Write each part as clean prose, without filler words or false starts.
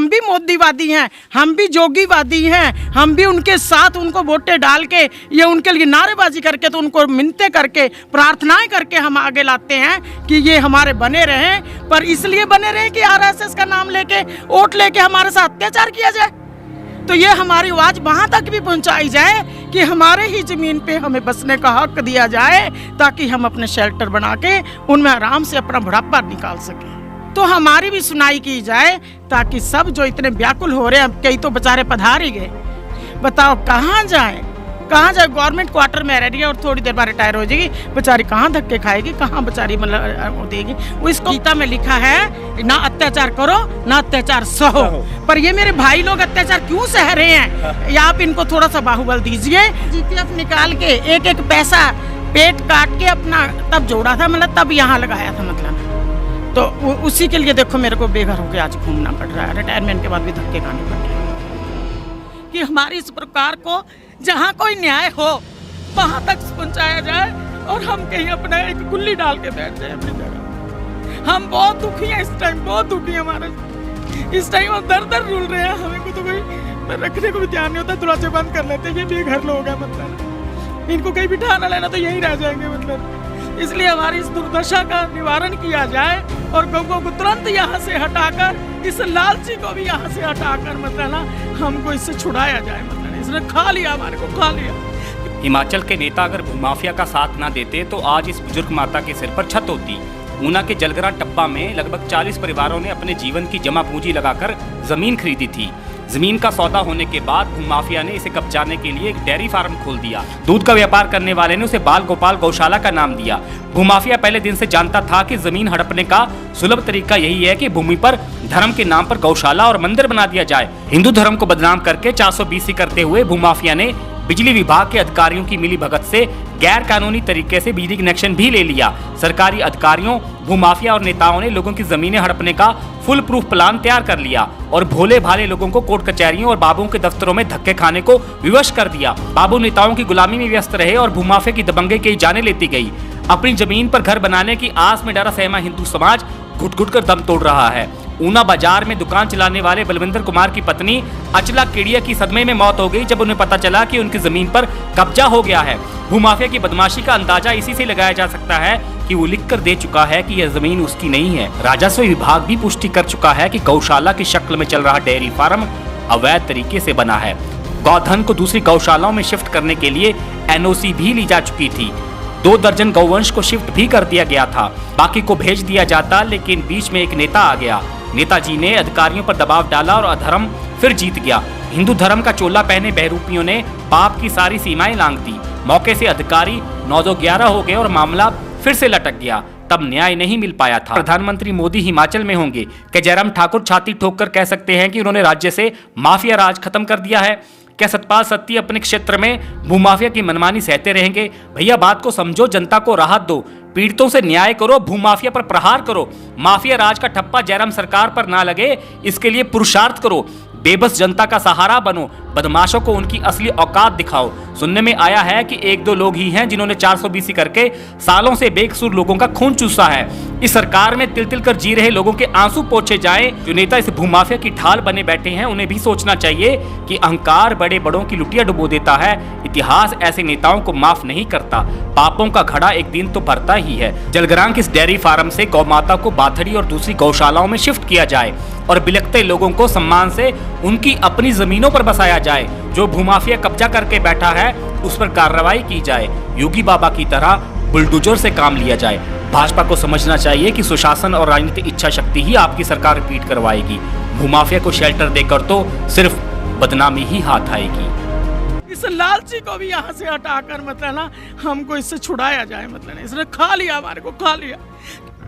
हम भी मोदीवादी हैं, हम भी जोगीवादी हैं, हम भी उनके साथ उनको वोटें डाल के ये उनके लिए नारेबाजी करके तो उनको मिन्नतें करके प्रार्थनाएं करके हम आगे लाते हैं कि ये हमारे बने रहें। पर इसलिए बने रहें कि आरएसएस का नाम लेके वोट लेके हमारे साथ अत्याचार किया जाए। तो ये हमारी आवाज वहां तक भी पहुंचाई जाए कि हमारे ही जमीन पे हमें बसने का हक दिया जाए, ताकि हम अपने शेल्टर बना के उनमें आराम से अपना बुढ़ापा निकाल सकें। तो हमारी भी सुनाई की जाए, ताकि सब जो इतने व्याकुल हो रहे हैं, कई तो बेचारे पधार ही गए, बताओ कहाँ जाए कहाँ जाए। गवर्नमेंट क्वार्टर में रह रही है और थोड़ी देर बाद रिटायर हो जाएगी, बेचारी कहाँ धक्के खाएगी, कहाँ बेचारी मतलब देगी। वो इस गीता में लिखा है ना अत्याचार करो ना अत्याचार सहो। पर ये मेरे भाई लोग अत्याचार क्यों सह रहे हैं, या आप इनको थोड़ा सा बाहुबल दीजिए। जीपीएफ निकाल के एक एक पैसा पेट काट के अपना तब जोड़ा था, मतलब तब यहाँ लगाया था, मतलब तो उसी के लिए देखो मेरे को बेघर होकर आज घूमना पड़ रहा है। रिटायरमेंट के बाद भी धक्के खाने पड़ रहे हैं कि हमारी इस प्रकार को जहाँ कोई न्याय हो वहाँ तक पहुँचाया जाए, और हम कहीं अपना एक गुल्ली डाल के बैठ जाए अपनी जगह। हम बहुत दुखी हैं इस टाइम, बहुत दुखी हैं हमारे इस टाइम। हम दर दर रुल रहे हैं, हमें को तो कोई रखने को भी ध्यान नहीं होता, दरवाजे बंद कर लेते हैं। ये बेघर लोग हैं, मतलब इनको कहीं बिठा ना लेना तो यहीं रह जाएंगे, मतलब इसलिए हमारी इस दुर्दशा का निवारण किया जाए और गौगों को तुरंत यहाँ से हटाकर, इस लालची को भी यहाँ से हटाकर, मतलब ना हमको इससे छुड़ाया जाए। मतलब इसने खा लिया, हमारे को खा लिया। हिमाचल के नेता अगर भूमाफिया का साथ ना देते तो आज इस बुजुर्ग माता के सिर पर छत होती। ऊना के जलग्रां टप्पा में लगभग 40 परिवारों ने अपने जीवन की जमा पूंजी लगाकर जमीन खरीदी थी। जमीन का सौदा होने के बाद भूमाफिया ने इसे कब्जाने के लिए एक डेयरी फार्म खोल दिया। दूध का व्यापार करने वाले ने उसे बाल गोपाल गौशाला का नाम दिया। भूमाफिया पहले दिन से जानता था कि जमीन हड़पने का सुलभ तरीका यही है कि भूमि पर धर्म के नाम पर गौशाला और मंदिर बना दिया जाए। हिंदू धर्म को बदनाम करके 420 करते हुए भूमाफिया ने बिजली विभाग के अधिकारियों की मिली भगत से गैर कानूनी तरीके से बिजली कनेक्शन भी ले लिया। सरकारी अधिकारियों, भूमाफिया और नेताओं ने लोगों की जमीनें हड़पने का फुल प्रूफ प्लान तैयार कर लिया और भोले भाले लोगों को कोर्ट कचहरियों और बाबुओं के दफ्तरों में धक्के खाने को विवश कर दिया। बाबू नेताओं की गुलामी में व्यस्त रहे और भूमाफिया की दबंगे की जाने लेती गई। अपनी जमीन पर घर बनाने की आस में डरा सहमा हिंदू समाज घुट घुट कर दम तोड़ रहा है। ऊना बाजार में दुकान चलाने वाले बलविंदर कुमार की पत्नी अचला केडिया की सदमे में मौत हो गई जब उन्हें पता चला कि उनकी जमीन पर कब्जा हो गया है। भूमाफिया की बदमाशी का अंदाजा इसी से लगाया जा सकता है कि वो लिख कर दे चुका है कि यह जमीन उसकी नहीं है। राजस्व विभाग भी पुष्टि कर चुका है कि गौशाला की शक्ल में चल रहा डेयरी फार्म अवैध तरीके से बना है। गौधन को दूसरी गौशालाओं में शिफ्ट करने के लिए एनओसी भी ली जा चुकी थी। 2 दर्जन गौवंश को शिफ्ट भी कर दिया गया था, बाकी को भेज दिया जाता, लेकिन बीच में एक नेता आ गया। नेताजी ने अधिकारियों पर दबाव डाला और अधर्म फिर जीत गया। हिंदू धर्म का चोला पहने बहरूपियों ने पाप की सारी सीमाएं लांघ दी। मौके से अधिकारी 9-11 हो गए और मामला फिर से लटक गया। तब न्याय नहीं मिल पाया था। प्रधानमंत्री मोदी हिमाचल में होंगे, क्या जयराम ठाकुर छाती ठोककर कह सकते हैं कि उन्होंने राज्य से माफिया राज खत्म कर दिया है? क्या सतपाल सत्ती अपने क्षेत्र में भूमाफिया की मनमानी सहते रहेंगे? भैया बात को समझो, जनता को राहत दो, पीड़ितों से न्याय करो, भूमाफिया पर प्रहार करो। माफिया राज का ठप्पा जयराम सरकार पर ना लगे, इसके लिए पुरुषार्थ करो। बेबस जनता का सहारा बनो, बदमाशों को उनकी असली औकात दिखाओ। सुनने में आया है कि 1-2 लोग ही हैं जिन्होंने 420 करके सालों से बेकसूर लोगों का खून चूसा है। इस सरकार में तिल तिल कर जी रहे लोगों के आंसू पोंछे जाएं। जो नेता इस भूमाफिया की ढाल बने बैठे हैं, उन्हें भी सोचना चाहिए कि अहंकार बड़े बड़ों की लुटिया डुबो देता है। इतिहास ऐसे नेताओं को माफ नहीं करता। पापों का घड़ा एक दिन तो भरता ही है। जलग्रां के इस डेयरी फार्म से गौ माता को बाथड़ी और दूसरी गौशालाओं में शिफ्ट किया जाए और बिलखते लोगों को सम्मान से उनकी अपनी जमीनों पर बसाया जाए। जो भूमाफिया कब्जा करके बैठा है उस पर कार्रवाई की जाए। योगी बाबा की तरह बुलडोजर से काम लिया जाए। भाजपा को समझना चाहिए कि सुशासन और राजनीतिक इच्छा शक्ति ही आपकी सरकार रिपीट करवाएगी। भूमाफिया को शेल्टर देकर तो सिर्फ बदनामी ही हाथ आएगी। इस लालची को भी यहाँ से हटाकर, मतलब ना हमको इससे छुड़ाया जाए। मतलब इसने खा लिया, हमारे को खा लिया।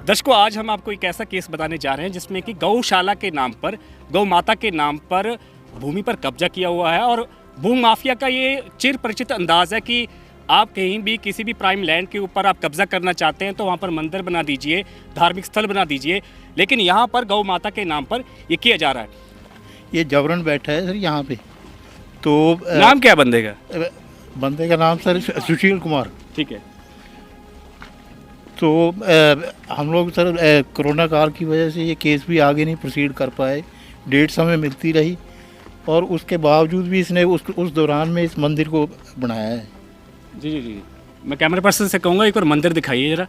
दर्शकों, आज हम आपको एक ऐसा केस बताने जा रहे हैं जिसमें कि गौशाला के नाम पर, गौ माता के नाम पर भूमि पर कब्जा किया हुआ है। और भूमाफिया का ये चिर परिचित अंदाज है कि आप कहीं भी किसी भी प्राइम लैंड के ऊपर आप कब्जा करना चाहते हैं तो वहाँ पर मंदिर बना दीजिए, धार्मिक स्थल बना दीजिए, लेकिन यहाँ पर गौ माता के नाम पर ये किया जा रहा है। ये जबरन बैठा है सर यहाँ पे। तो नाम क्या बंदे का? बंदे का नाम सर सुशील कुमार। ठीक है। तो हम लोग सर कोरोना काल की वजह से ये केस भी आगे नहीं प्रोसीड कर पाए। डेढ़ समय मिलती रही, और उसके बावजूद भी इसने उस दौरान में इस मंदिर को बनाया है। जी जी जी, मैं कैमरा पर्सन से कहूँगा एक बार मंदिर दिखाइए जरा।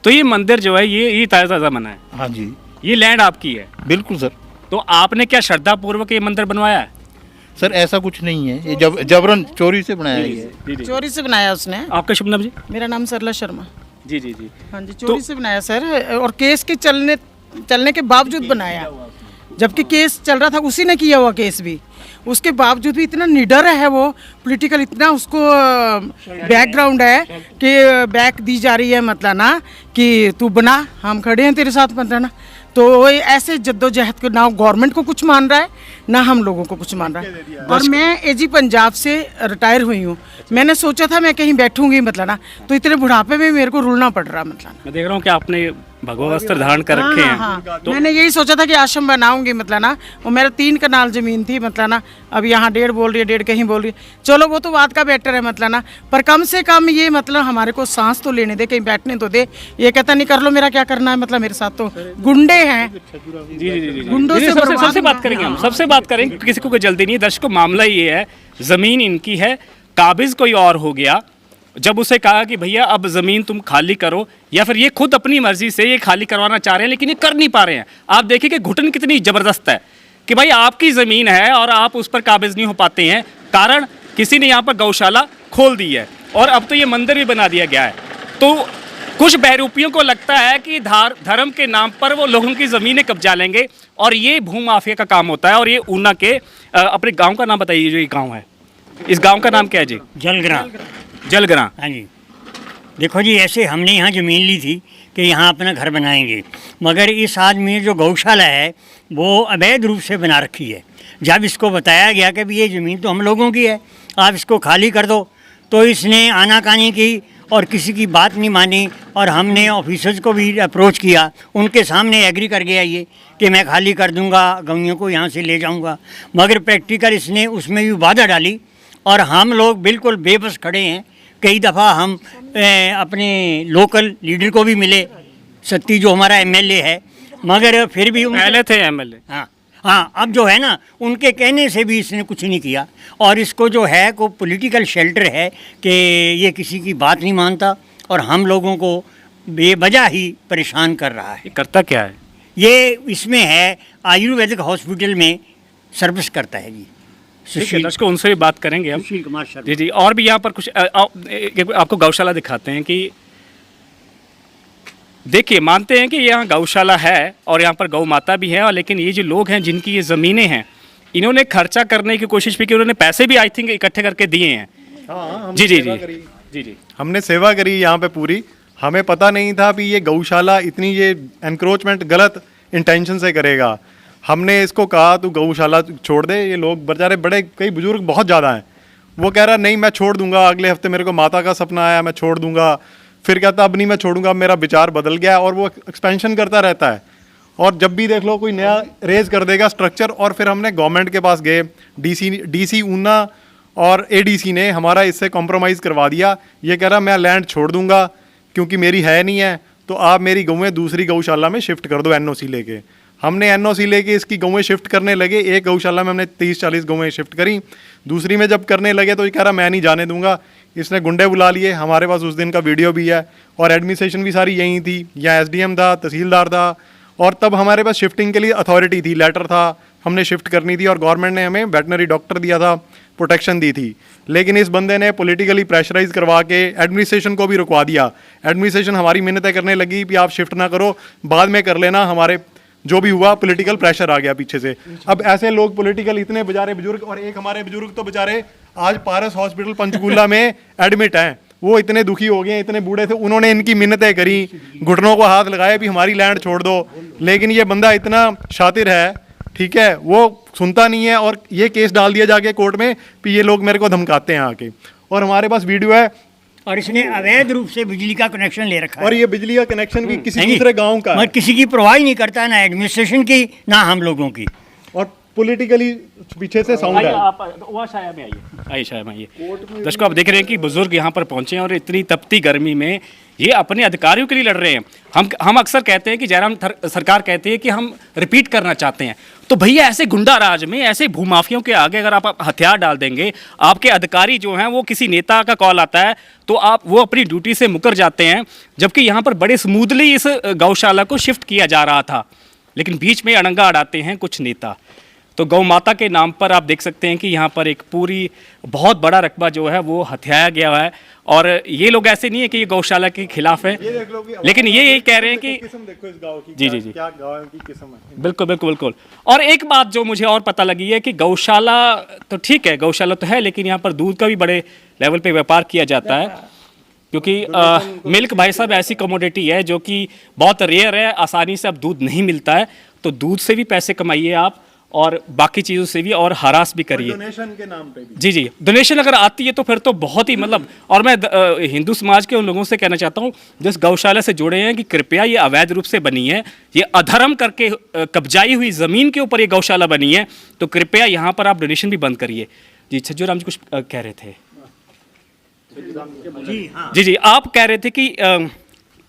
तो ये मंदिर जो है ये ताज़ा बना है, हाँ जी, ये लैंड आपकी है। बिल्कुल सर। तो आपने क्या श्रद्धापूर्वक ये मंदिर बनवाया है? सर ऐसा कुछ नहीं है, ये जबरन चोरी से बनाया गया है। जी जी। चोरी से बनाया उसने। आपका शुभ नाम जी? मेरा नाम सरला शर्मा। जी जी जी। हाँ जी, चोरी से बनाया सर, और केस के चलने के बावजूद बनाया, जबकि केस चल रहा था, उसी ने किया हुआ केस भी, उसके बावजूद भी इतना निडर है वो, पॉलिटिकल इतना उसको बैकग्राउंड है कि बैक दी जा रही है, मतलब ना कि तू बना, हम खड़े हैं तेरे साथ, मतलब ना। तो वो ऐसे जद्दोजहद को ना गवर्नमेंट को कुछ मान रहा है, ना हम लोगों को कुछ मान रहा है। और मैं एजी पंजाब से रिटायर हुई हूँ, मैंने सोचा था मैं कहीं बैठूंगी, मतलब ना, तो इतने बुढ़ापे में मेरे को रुलना पड़ रहा, मतलब ना। मैं देख रहा हूँ कि आपने भगवा वस्त्र धारण कर रखे हैं। हाँ, मैंने यही सोचा था कि आश्रम बनाऊंगी, मतलब ना, और मेरा 3 कनाल जमीन थी, मतलब ना, अब यहाँ 1.5 बोल रही है, 1.5 कहीं बोल रही है, चलो वो तो बात का बेटर है, मतलब ना, पर कम से कम ये मतलब हमारे को सांस तो लेने दे, कहीं बैठने तो दे। ये कहता नहीं कर लो, मेरा क्या करना है, मतलब मेरे साथ तो गुंडे हैं। जी जी जी जी। गुंडों से सबसे बात करेंगे हम, सबसे बात करेंगे, किसी को कोई जल्दी नहीं है। दर्शकों, मामला ये है, ज़मीन इनकी है, काबिज कोई और हो गया। जब उसे कहा कि भैया अब ज़मीन तुम खाली करो, या फिर ये खुद अपनी मर्जी से ये खाली करवाना चाह रहे हैं, लेकिन ये कर नहीं पा रहे हैं। आप देखिए कि घुटन कितनी ज़बरदस्त है कि भाई आपकी ज़मीन है और आप उस पर काबिज नहीं हो पाते हैं, कारण किसी ने यहाँ पर गौशाला खोल दी है, और अब तो ये मंदिर भी बना दिया गया है। तो कुछ बहरूपियों को लगता है कि धर्म के नाम पर वो लोगों की ज़मीनें कब्जा लेंगे, और ये भूमाफिया का काम होता है। और ये ऊना के अपने गाँव का नाम बताइए, जो ये गाँव है, इस गाँव का नाम क्या है जी? जलग्रां। जलग्रां। हाँ जी, देखो जी, ऐसे हमने यहाँ ज़मीन ली थी कि यहाँ अपना घर बनाएंगे, मगर इस आदमी ने जो गौशाला है वो अवैध रूप से बना रखी है। जब इसको बताया गया कि भी ये ज़मीन तो हम लोगों की है, आप इसको खाली कर दो, तो इसने आनाकानी की और किसी की बात नहीं मानी, और हमने ऑफिसर्स को भी अप्रोच किया, उनके सामने एग्री कर गया ये कि मैं खाली कर दूंगा, गौइयों को यहाँ से ले जाऊंगा, मगर प्रैक्टिकल इसने उसमें भी बाधा डाली, और हम लोग बिल्कुल बेबस खड़े हैं। कई दफ़ा हम अपने लोकल लीडर को भी मिले, सत्ती जो हमारा एमएलए है, मगर फिर भी पहले थे एमएलए। हाँ, अब जो है ना, उनके कहने से भी इसने कुछ नहीं किया, और इसको जो है को पॉलिटिकल शेल्टर है कि ये किसी की बात नहीं मानता, और हम लोगों को बेवजह ही परेशान कर रहा है। ये करता क्या है? ये इसमें है आयुर्वेदिक हॉस्पिटल में सर्विस करता है जी। दर्शकों, उनसे भी बात करेंगे हम। सुशील कुमार शर्मा। जी जी। और भी यहाँ पर कुछ आपको गौशाला दिखाते हैं कि देखिए, मानते हैं कि यहाँ गौशाला है और यहाँ पर गौ माता भी है, और लेकिन ये जो लोग हैं जिनकी ये ज़मीनें हैं, इन्होंने खर्चा करने की कोशिश भी की, उन्होंने पैसे भी आई थिंक इकट्ठे करके दिए हैं। हाँ, जी जी जी जी जी। हमने सेवा करी यहाँ पे पूरी। हमें पता नहीं था कि ये गौशाला इतनी ये एनक्रोचमेंट गलत इंटेंशन से करेगा। हमने इसको कहा तू गौशाला छोड़ दे, ये लोग बेचारे बड़े कई बुजुर्ग बहुत ज़्यादा हैं, वो कह रहा नहीं मैं छोड़ दूंगा, अगले हफ्ते मेरे को माता का सपना आया, मैं छोड़ दूंगा, फिर कहता अब नहीं मैं छोड़ूंगा, मेरा विचार बदल गया, और वो एक्सपेंशन करता रहता है, और जब भी देख लो कोई नया रेज कर देगा स्ट्रक्चर। और फिर हमने गवर्नमेंट के पास गए, डीसी ऊना और एडीसी ने हमारा इससे कॉम्प्रोमाइज़ करवा दिया। ये कह रहा मैं लैंड छोड़ दूंगा क्योंकि मेरी है नहीं है, तो आप मेरी गौएँ दूसरी गौशाला में शिफ्ट कर दो एनओसी लेके। हमने एनओसी लेके इसकी गौएँ शिफ्ट करने लगे। एक गौशाला में हमने 30-40 गौएँ शिफ्ट करी, दूसरी में जब करने लगे तो ये कह रहा मैं नहीं जाने दूंगा। इसने गुंडे बुला लिए, हमारे पास उस दिन का वीडियो भी है, और एडमिनिस्ट्रेशन भी सारी यहीं थी, या एसडीएम था, तहसीलदार था, और तब हमारे पास शिफ्टिंग के लिए अथॉरिटी थी, लेटर था, हमने शिफ्ट करनी थी, और गवर्नमेंट ने हमें वेटनरी डॉक्टर दिया था, प्रोटेक्शन दी थी। लेकिन इस बंदे ने पॉलिटिकली प्रेशराइज करवा के एडमिनिस्ट्रेशन को भी रुकवा दिया। एडमिनिस्ट्रेशन हमारी मिन्नतें करने लगी कि आप शिफ्ट ना करो, बाद में कर लेना, हमारे जो भी हुआ पॉलिटिकल प्रेशर आ गया पीछे से। अब ऐसे लोग पॉलिटिकल इतने बेचारे बुजुर्ग, और एक हमारे बुजुर्ग तो बेचारे आज पारस हॉस्पिटल पंचकूला में एडमिट हैं, वो इतने दुखी हो गए, इतने बूढ़े थे, उन्होंने इनकी मिन्नतें करी, घुटनों को हाथ लगाए भी हमारी लैंड छोड़ दो, लेकिन ये बंदा इतना शातिर है, ठीक है, वो सुनता नहीं है, और ये केस डाल दिया जाके कोर्ट में कि ये लोग मेरे को धमकाते हैं आके। और हमारे पास वीडियो है, और इसने अवैध रूप से बिजली का कनेक्शन ले रखा है, और ये बिजली का कनेक्शन भी किसी नहीं, दूसरे गांव का है। मगर किसी की परवाह नहीं करता, ना एडमिनिस्ट्रेशन की ना हम लोगों की। और पॉलिटिकली पीछे से साउंड आइए है। आप वहाँ छाया में आइए, आइए छाया में आइए। दर्शकों, आप देख रहे हैं कि बुजुर्ग यहाँ पर पहुंचे हैं और इतनी तपती गर्मी में ये अपने अधिकारियों के लिए लड़ रहे हैं। हम अक्सर कहते हैं कि जयराम सरकार कहती है कि हम रिपीट करना चाहते हैं, तो भैया ऐसे गुंडा राज में, ऐसे भूमाफियों के आगे अगर आप हथियार डाल देंगे, आपके अधिकारी जो हैं वो किसी नेता का कॉल आता है तो वो अपनी ड्यूटी से मुकर जाते हैं, जबकि यहाँ पर बड़े स्मूथली इस गौशाला को शिफ्ट किया जा रहा था, लेकिन बीच में अड़ंगा अड़ाते हैं कुछ नेता। तो गौ माता के नाम पर आप देख सकते हैं कि यहाँ पर एक पूरी बहुत बड़ा रकबा जो है वो हथियाया गया है, और ये लोग ऐसे नहीं है कि ये गौशाला के खिलाफ है, लेकिन ये यही कह रहे हैं कि किस्म देखो इस गांव की, जी, जी, जी। क्या गांव की किस्म है। बिल्कुल बिल्कुल बिल्कुल। और एक बात जो मुझे और पता लगी है कि गौशाला तो ठीक है, गौशाला तो है, लेकिन यहाँ पर दूध का भी बड़े लेवल पे व्यापार किया जाता है, क्योंकि मिल्क भाई साहब ऐसी कमोडिटी है जो कि बहुत रेयर है, आसानी से अब दूध नहीं मिलता है, तो दूध से भी पैसे कमाइए आप और बाकी चीज़ों से भी, और हरास भी करिए डोनेशन के नाम पे भी। जी जी। डोनेशन अगर आती है तो फिर तो बहुत ही मतलब, और मैं हिंदू समाज के उन लोगों से कहना चाहता हूँ जो इस गौशाला से जुड़े हैं कि कृपया ये अवैध रूप से बनी है, ये अधर्म करके कब्जाई हुई ज़मीन के ऊपर ये गौशाला बनी है, तो कृपया यहाँ पर आप डोनेशन भी बंद करिए। जी छज्जू राम जी कुछ कह रहे थे। जी जी, आप कह रहे थे कि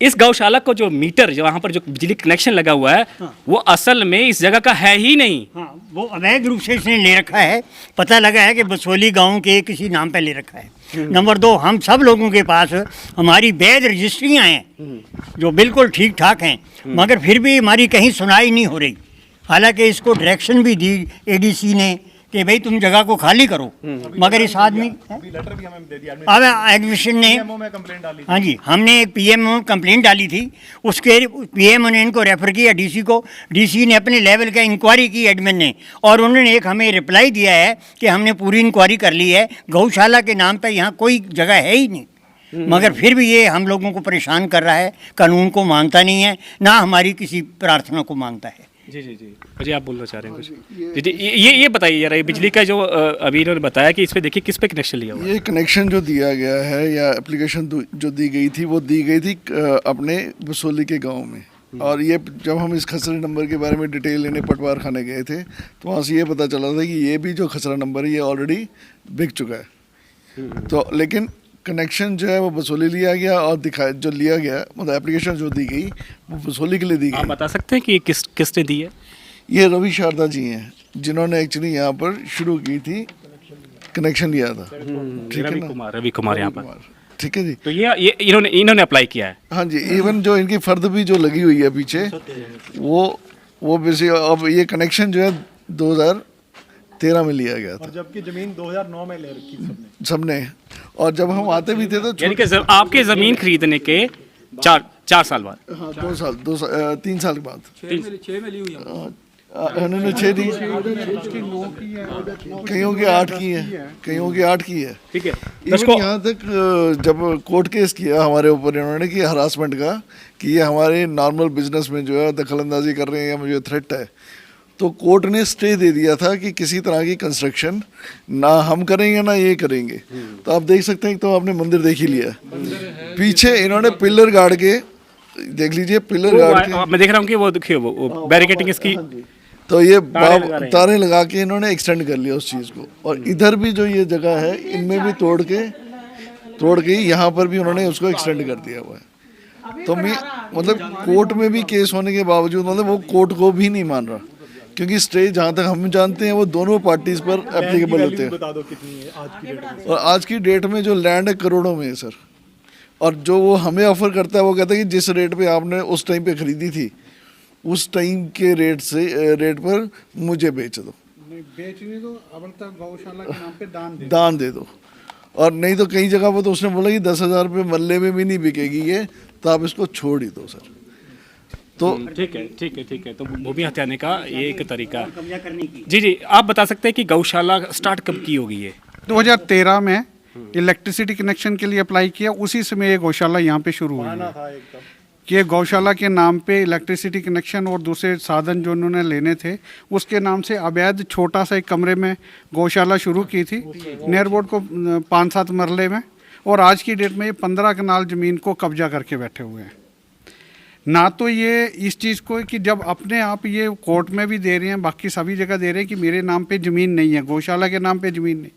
इस गौशाला को जो मीटर जो वहाँ पर जो बिजली कनेक्शन लगा हुआ है, वो असल में इस जगह का है ही नहीं। हाँ, वो अवैध रूप से इसने ले रखा है। पता लगा है कि बसोली गांव के किसी नाम पे ले रखा है। नंबर 2, हम सब लोगों के पास हमारी वैध रजिस्ट्रियाँ हैं जो बिल्कुल ठीक ठाक हैं, मगर फिर भी हमारी कहीं सुनाई नहीं हो रही। हालांकि इसको डायरेक्शन भी दी एडीसी ने कि भाई तुम जगह को खाली करो, मगर इस आदमी लेटर भी हमें दे दिया, अब एडमिशन ने, PMO में कंप्लेंट डाली। हाँ जी, हमने एक पीएमओ कंप्लेंट डाली थी, उसके पीएमओ ने इनको रेफर किया डीसी को, डीसी ने अपने लेवल का इंक्वायरी की एडमिन ने, और उन्होंने एक हमें रिप्लाई दिया है कि हमने पूरी इंक्वायरी कर ली है, गौशाला के नाम पे यहाँ कोई जगह है ही नहीं। मगर फिर भी ये हम लोगों को परेशान कर रहा है, कानून को मानता नहीं है, ना हमारी किसी प्रार्थना को मानता है। जी जी जी जी, आप बोलना चाह रहे हैं कुछ? जी जी, ये बताइए जरा, ये बिजली का जो अभी इन्होंने बताया कि इस पे देखिए किस पे कनेक्शन लिया हुआ है। ये कनेक्शन जो दिया गया है या एप्लीकेशन जो दी गई थी, वो दी गई थी अपने बसोली के गांव में, और ये जब हम इस खसरा नंबर के बारे में डिटेल लेने पटवार खाने गए थे तो वहाँ से ये पता चला था कि ये भी जो खसरा नंबर है ये ऑलरेडी बिक चुका है। तो लेकिन कनेक्शन जो है वो बसोली लिया गया, और दिखाया जो लिया गया मतलब एप्लीकेशन जो दी गई वो बसोली के लिए दी आप गई। बता सकते हैं कि ये किसने दी है? ये रवि शारदा जी हैं जिन्होंने एक्चुअली यहाँ पर शुरू की थी, कनेक्शन लिया था। ठीक है ना, रवि कुमार यहाँ पर। ठीक है जी। तो ये इन्होंने अप्लाई किया है। हाँ जी, इवन जो इनकी फर्द भी जो लगी हुई है पीछे, वो बेसिक अब ये कनेक्शन जो है 2013 में लिया गया था, और जबकि जमीन 2009 में ले रखी सबने। और जब हम आते भी थे तो यानी कि आपके ज़मीन खरीदने के चार साल बाद, हाँ 3 साल के बाद उन्होंने 6 दी, कईयों की 8 की है, कईयों की 8 की है। ठीक है। इवन यहाँ तक जब कोर्ट केस किया हमारे ऊपर इन्होंने कि हरासमेंट का, कि ये हमारे नॉर्मल बिजनेस में जो है दखलंदाजी कर रहे हैं या मुझे थ्रेट है, तो कोर्ट ने स्टे दे दिया था कि किसी तरह की कंस्ट्रक्शन ना हम करेंगे ना ये करेंगे। तो आप देख सकते हैं, तो आपने मंदिर देख ही लिया, पीछे इन्होंने पिलर गाड़ के, देख लीजिए पिलर गाड़ के, मैं देख रहा हूँ कि वो देखिए वो बैरिकेटिंग इसकी, तो ये तारे लगा के इन्होंने एक्सटेंड कर लिया उस चीज़ को। और इधर भी जो ये जगह है इनमें भी तोड़ के यहाँ पर भी उन्होंने उसको एक्सटेंड कर दिया हुआ है। तो मैं मतलब कोर्ट में भी केस होने के बावजूद मतलब वो कोर्ट को भी नहीं मान रहा, क्योंकि स्टे जहाँ तक हम जानते हैं वो दोनों पार्टीज पर एप्लीकेबल होते हैं। बता दो कितनी है आज की डेट में? और आज की डेट में जो लैंड है करोड़ों में है सर, और जो वो हमें ऑफर करता है वो कहता है कि जिस रेट पे आपने उस टाइम पे खरीदी थी उस टाइम के रेट पर मुझे बेच दो, बेचने दो, अब तक गौशाला के नाम पे दान दे दो। और नहीं तो कई जगह पर तो उसने बोला कि 10,000 रुपये मल्ले में भी नहीं बिकेगी ये, तो आप इसको छोड़ ही दो सर। तो ठीक है। तो भूमि हथियाने का ये एक तरीका। जी जी, आप बता सकते हैं कि गौशाला स्टार्ट कब की होगी? ये 2013 में इलेक्ट्रिसिटी कनेक्शन के लिए अप्लाई किया, उसी समय ये गौशाला यहाँ पे शुरू हुई है कि गौशाला के नाम पे इलेक्ट्रिसिटी कनेक्शन और दूसरे साधन जो उन्होंने लेने थे उसके नाम से अवैध छोटा सा एक कमरे में गौशाला शुरू की थी, नेयर बोर्ड को 5-7 मरले में, और आज की डेट में ये 15 कनाल ज़मीन को कब्जा करके बैठे हुए हैं। ना तो ये इस चीज़ को कि जब अपने आप ये कोर्ट में भी दे रहे हैं, बाकी सभी जगह दे रहे हैं कि मेरे नाम पे ज़मीन नहीं है, गौशाला के नाम पे ज़मीन नहीं,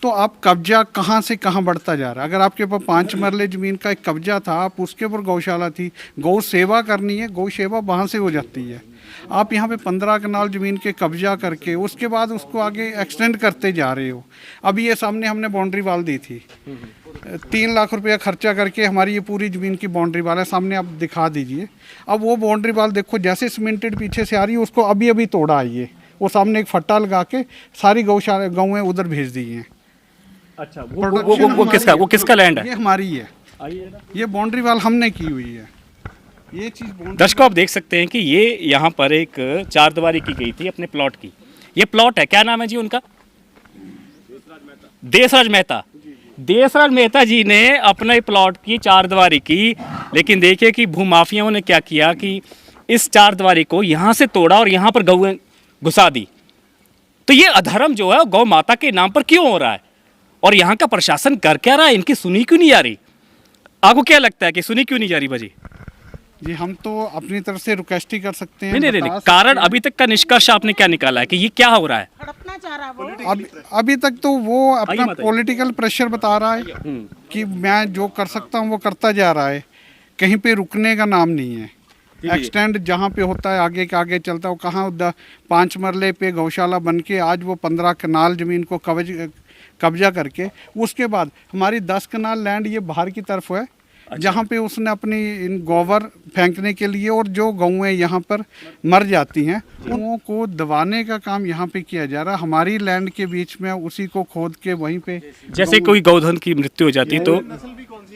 तो आप कब्जा कहाँ से कहाँ बढ़ता जा रहा है। अगर आपके पास 5 मरले ज़मीन का एक कब्जा था, आप उसके ऊपर गौशाला थी, गौ सेवा करनी है, गौ सेवा वहाँ से हो जाती है। आप यहाँ पे 15 कनाल ज़मीन के कब्जा करके उसके बाद उसको आगे एक्सटेंड करते जा रहे हो। अभी ये सामने हमने बाउंड्री वाल दी थी, 3 लाख रुपया खर्चा करके हमारी ये पूरी ज़मीन की बाउंड्री वाल है, सामने आप दिखा दीजिए। अब वो बाउंड्री वाल देखो जैसे सीमेंटेड पीछे से आ रही है, उसको अभी अभी तोड़ा है ये, वो सामने एक फट्टा लगा के सारी गौशाला गौएँ उधर भेज दी हैं। अच्छा, वो किसका लैंड है? ये हमारी है, ये बाउंड्री वाल हमने की हुई है। ये चीज़ दर्शकों आप देख सकते हैं कि ये यहाँ पर एक 4 दीवारी की गई थी अपने प्लॉट की। ये प्लॉट है, क्या नाम है जी उनका? देसराज मेहता। देसराज मेहता जी ने अपने प्लॉट की 4 दीवारी की, लेकिन देखिए कि भूमाफियाओं ने क्या किया कि इस 4 दीवारी को यहाँ से तोड़ा और यहाँ पर गऊ घुसा दी। तो ये अधर्म जो है गौ माता के नाम पर क्यों हो रहा है और यहाँ का प्रशासन कर क्या रहा है? इनकी सुनी क्यों नहीं जा रही? आपको क्या लगता है कि सुनी क्यों नहीं जा रही भाजी? जी हम तो अपनी तरफ से रिक्वेस्ट ही कर सकते हैं। नहीं, कारण अभी तक का निष्कर्ष आपने क्या निकाला है कि ये क्या हो रहा है? हड़पना चाह रहा है वो। अभी तक तो वो अपना पॉलिटिकल प्रेशर बता रहा है कि मैं जो कर सकता हूँ वो करता जा रहा है, कहीं पे रुकने का नाम नहीं है। एक्सटेंड जहाँ पे होता है आगे के आगे चलता है। वो कहाँ 5 मरले पे गौशाला बन के आज वो 15 कनाल ज़मीन को कब्जा करके, उसके बाद हमारी 10 कनाल लैंड ये बाहर की तरफ है, जहाँ पे उसने अपनी इन गोबर फेंकने के लिए और जो गौएँ यहाँ पर मर जाती हैं उन को दबाने का काम यहाँ पे किया जा रहा है। हमारी लैंड के बीच में उसी को खोद के वहीं पे जैसे कोई गौधन की मृत्यु हो जाती तो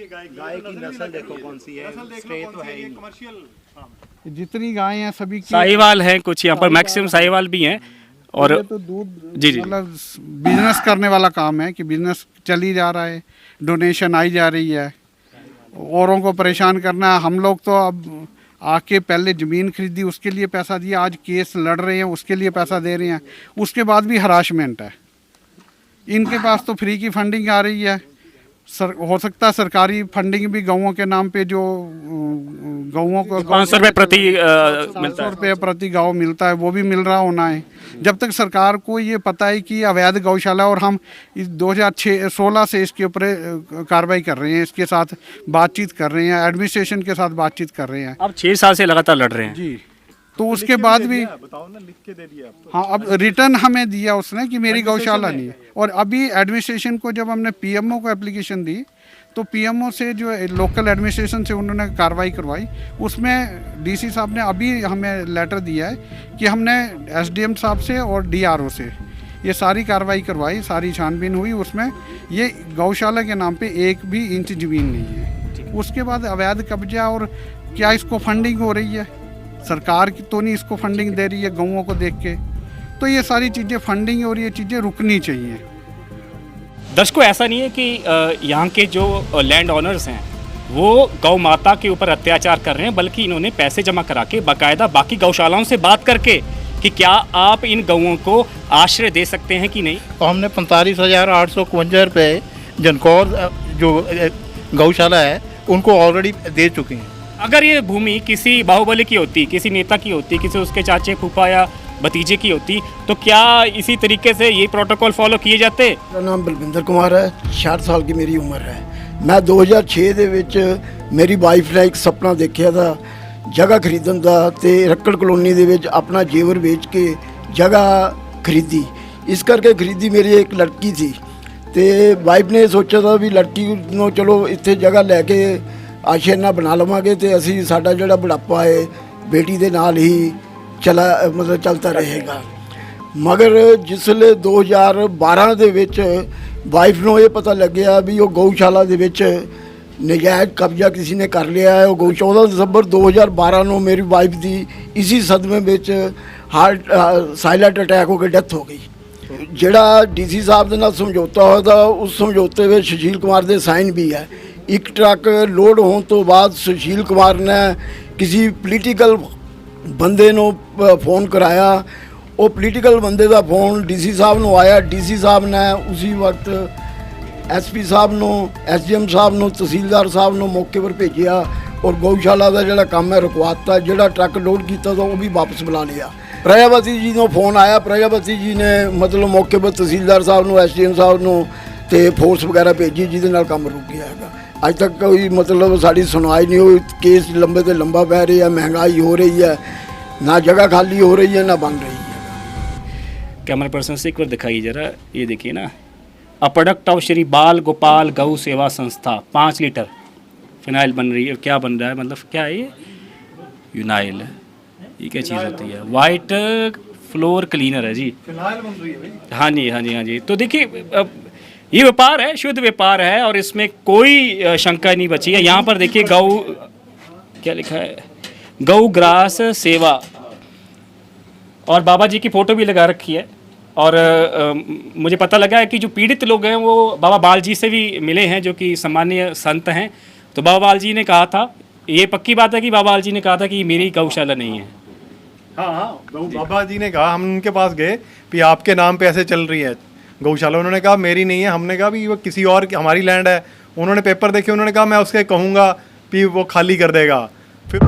गाय की नस्ल देखो कौन सी है, स्ट्रे तो है ही नहीं। जितनी गायें हैं सभी की साहिवाल हैं, कुछ यहाँ पर मैक्सिमम साहिवाल भी हैं। और तो दूध जी मतलब बिजनेस करने वाला काम है कि बिजनेस चली जा रहा है, डोनेशन आई जा रही है, औरों को परेशान करना है। हम लोग तो अब आके पहले ज़मीन खरीदी उसके लिए पैसा दिया, आज केस लड़ रहे हैं उसके लिए पैसा दे रहे हैं, उसके बाद भी हरासमेंट है। इनके पास तो फ्री की फंडिंग आ रही है, हो सकता है सरकारी फंडिंग भी गौओं के नाम पे जो गौओं को 500 रुपये प्रति मिलता है, 500 रुपये प्रति गाँव मिलता है, वो भी मिल रहा होना है। जब तक सरकार को ये पता है कि अवैध गौशाला, और हम इस 2016 से इसके ऊपर कार्रवाई कर रहे हैं, इसके साथ बातचीत कर रहे हैं, एडमिनिस्ट्रेशन के साथ बातचीत कर रहे हैं। अब 6 साल से लगातार लड़ रहे हैं जी। तो उसके बाद भी बताओ ना, लिख के दे दिया। हाँ, अब रिटर्न हमें दिया उसने कि मेरी गौशाला नहीं है। और अभी एडमिनिस्ट्रेशन को जब हमने पीएमओ को एप्लीकेशन दी तो पीएमओ से जो लोकल एडमिनिस्ट्रेशन से उन्होंने कार्रवाई करवाई, उसमें डीसी साहब ने अभी हमें लेटर दिया है कि हमने एसडीएम साहब से और डीआरओ से ये सारी कार्रवाई करवाई, सारी छानबीन हुई, उसमें ये गौशाला के नाम पे 1 भी इंच ज़मीन नहीं है। उसके बाद अवैध कब्जा, और क्या इसको फंडिंग हो रही है? सरकार की तो नहीं इसको फंडिंग दे रही है गौओं को देख के। तो ये सारी चीज़ें फंडिंग और ये चीज़ें रुकनी चाहिए। दर्शकों ऐसा नहीं है कि यहाँ के जो लैंड ऑनर्स हैं वो गौ माता के ऊपर अत्याचार कर रहे हैं, बल्कि इन्होंने पैसे जमा करा के बाकायदा बाकी गौशालाओं से बात करके कि क्या आप इन गौओं को आश्रय दे सकते हैं कि नहीं। तो हमने 45,851 रुपये जनकौर जो गौशाला है उनको ऑलरेडी दे चुके हैं। अगर ये भूमि किसी बाहुबली की होती, किसी नेता की होती, किसी उसके चाचे फूफा या भतीजे की होती, तो क्या इसी तरीके से ये प्रोटोकॉल फॉलो किए जाते? मेरा नाम बलविंदर कुमार है, 66 साल की मेरी उम्र है। मैं 2006 ਦੇ ਵਿੱਚ ਮੇਰੀ ਵਾਈਫ ਨੇ ਇੱਕ ਸੁਪਨਾ ਦੇਖਿਆ था जगह खरीदਣ ਦਾ ਤੇ ਰੱਕੜ ਕਲੋਨੀ ਦੇ ਵਿੱਚ ਆਪਣਾ ਜੇਵਰ ਵੇਚ ਕੇ ਜਗ੍ਹਾ ਖਰੀਦੀ। ਇਸ ਕਰਕੇ ਖਰੀਦੀ ਮੇਰੀ ਇੱਕ ਲੜਕੀ ਸੀ ਤੇ ਵਾਈਫ ਨੇ ਸੋਚਿਆ था ਵੀ ਲੜਕੀ ਨੂੰ ਚਲੋ ਇੱਥੇ ਜਗ੍ਹਾ ਲੈ ਕੇ ਆਸ਼ੀਆਨਾ ਬਣਾ ਲਵਾਂਗੇ ਤੇ ਅਸੀਂ ਸਾਡਾ ਜਿਹੜਾ ਬੁਢਾਪਾ ਹੈ ਬੇਟੀ ਦੇ ਨਾਲ ਹੀ ਚਲਾ ਮਤਲਬ ਚੱਲਦਾ ਰਹੇਗਾ। ਮਗਰ ਜਿਸਲੇ 2012 ਦੇ ਵਿੱਚ ਵਾਈਫ ਨੂੰ ਇਹ ਪਤਾ ਲੱਗਿਆ ਵੀ ਉਹ ਗਊਸ਼ਾਲਾ ਦੇ ਵਿੱਚ ਨਜਾਇਜ਼ ਕਬਜ਼ਾ ਕਿਸੇ ਨੇ ਕਰ ਲਿਆ ਹੈ। ਉਹ 14 ਦਸੰਬਰ 2012 ਨੂੰ ਮੇਰੀ ਵਾਈਫ ਦੀ ਇसी ਸਦਮੇ ਵਿੱਚ ਹਾਰਟ ਸਾਇਲੈਂਟ ਅਟੈਕ ਹੋ ਕੇ ਡੈਥ ਹੋ ਗਈ। ਜਿਹੜਾ ਡੀਸੀ ਸਾਹਿਬ ਦੇ ਨਾਲ ਸਮਝੌਤਾ ਹੋਇਆ ਤਾਂ ਉਸ ਸਮਝੌਤੇ ਵਿੱਚ ਸੁਸ਼ੀਲ ਕੁਮਾਰ ਦੇ ਸਾਈਨ ਵੀ ਹੈ। ਇੱਕ ਟਰੱਕ ਲੋਡ ਹੋਣ ਤੋਂ ਬਾਅਦ ਸੁਸ਼ੀਲ ਕੁਮਾਰ ਨੇ ਕਿਸੇ ਪੋਲੀਟੀਕਲ ਬੰਦੇ ਨੂੰ ਫੋਨ ਕਰਾਇਆ। ਉਹ ਪੋਲੀਟੀਕਲ ਬੰਦੇ ਦਾ ਫੋਨ ਡੀਸੀ ਸਾਹਿਬ ਨੂੰ ਆਇਆ। ਡੀਸੀ ਸਾਹਿਬ ਨੇ ਉसी ਵਕਤ ਐਸਪੀ ਸਾਹਿਬ ਨੂੰ, ਐਸਡੀਐਮ ਸਾਹਿਬ ਨੂੰ, ਤਹਿਸੀਲਦਾਰ ਸਾਹਿਬ ਨੂੰ ਮੌਕੇ ਪਰ ਭੇਜਿਆ। ਔਰ ਗਊਸ਼ਾਲਾ ਦਾ ਜਿਹੜਾ ਕੰਮ ਹੈ ਰੁਕਵਾਤਾ, ਜਿਹੜਾ ਟਰੱਕ ਲੋਡ ਕੀਤਾ ਤਾਂ ਉਹ ਵੀ ਵਾਪਸ ਬੁਲਾ ਲਿਆ। ਪ੍ਰਜਾਪਤੀ ਜੀ ਨੂੰ ਫੋਨ ਆਇਆ, ਪ੍ਰਜਾਪਤੀ ਜੀ ਨੇ ਮਤਲਬ ਮੌਕੇ 'ਤੇ ਤਹਿਸੀਲਦਾਰ ਸਾਹਿਬ ਨੂੰ, ਐਸਡੀਐਮ ਸਾਹਿਬ ਨੂੰ ਤੇ ਫੋਰਸ ਵਗੈਰਾ ਭੇਜੀ, ਜਿਹਦੇ ਨਾਲ ਕੰਮ ਰੁਕ ਗਿਆ ਹੈਗਾ। ਅੱਜ ਤੱਕ ਕੋਈ ਮਤਲਬ ਸਾਡੀ ਸੁਣਵਾਈ ਨਹੀਂ ਹੋਈ, ਕੇਸ ਲੰਬੇ ਤੇ ਲੰਬਾ ਪੈ ਰਿਹਾ, ਮਹਿੰਗਾਈ ਹੋ ਰਹੀ है, ना जगह खाली हो रही है ना बन रही है। कैमरा पर्सन से एक बार दिखाइए जरा, ये देखिए ना, अ प्रोडक्ट ऑफ श्री बाल गोपाल गौ सेवा संस्था 5 लीटर फिनाइल बन रही है। क्या बन रहा है, मतलब क्या है ये? यूनाइल है, ये क्या चीज़ होती है? वाइट फ्लोर क्लीनर है जी, फिनाइल बन रही है। हाँ जी हाँ जी हाँ जी। तो देखिए ये व्यापार है, शुद्ध व्यापार है और इसमें कोई शंका नहीं बची है। यहाँ पर देखिए गौ, क्या लिखा है, गौ ग्रास सेवा, और बाबा जी की फ़ोटो भी लगा रखी है। और मुझे पता लगा है कि जो पीड़ित लोग हैं वो बाबा बाल जी से भी मिले हैं, जो कि सम्मानीय संत हैं। तो बाबा बाल जी ने कहा था, ये पक्की बात है कि बाबा बाल जी ने कहा था कि मेरी गौशाला नहीं है। हाँ, बाबा जी ने कहा, हम उनके पास गए कि आपके नाम पे ऐसे चल रही है गौशाला। उन्होंने कहा मेरी नहीं है। हमने कहा भी वो किसी और हमारी लैंड है। उन्होंने पेपर देखे, उन्होंने कहा मैं उसके कहूँगा कि वो खाली कर देगा। फिर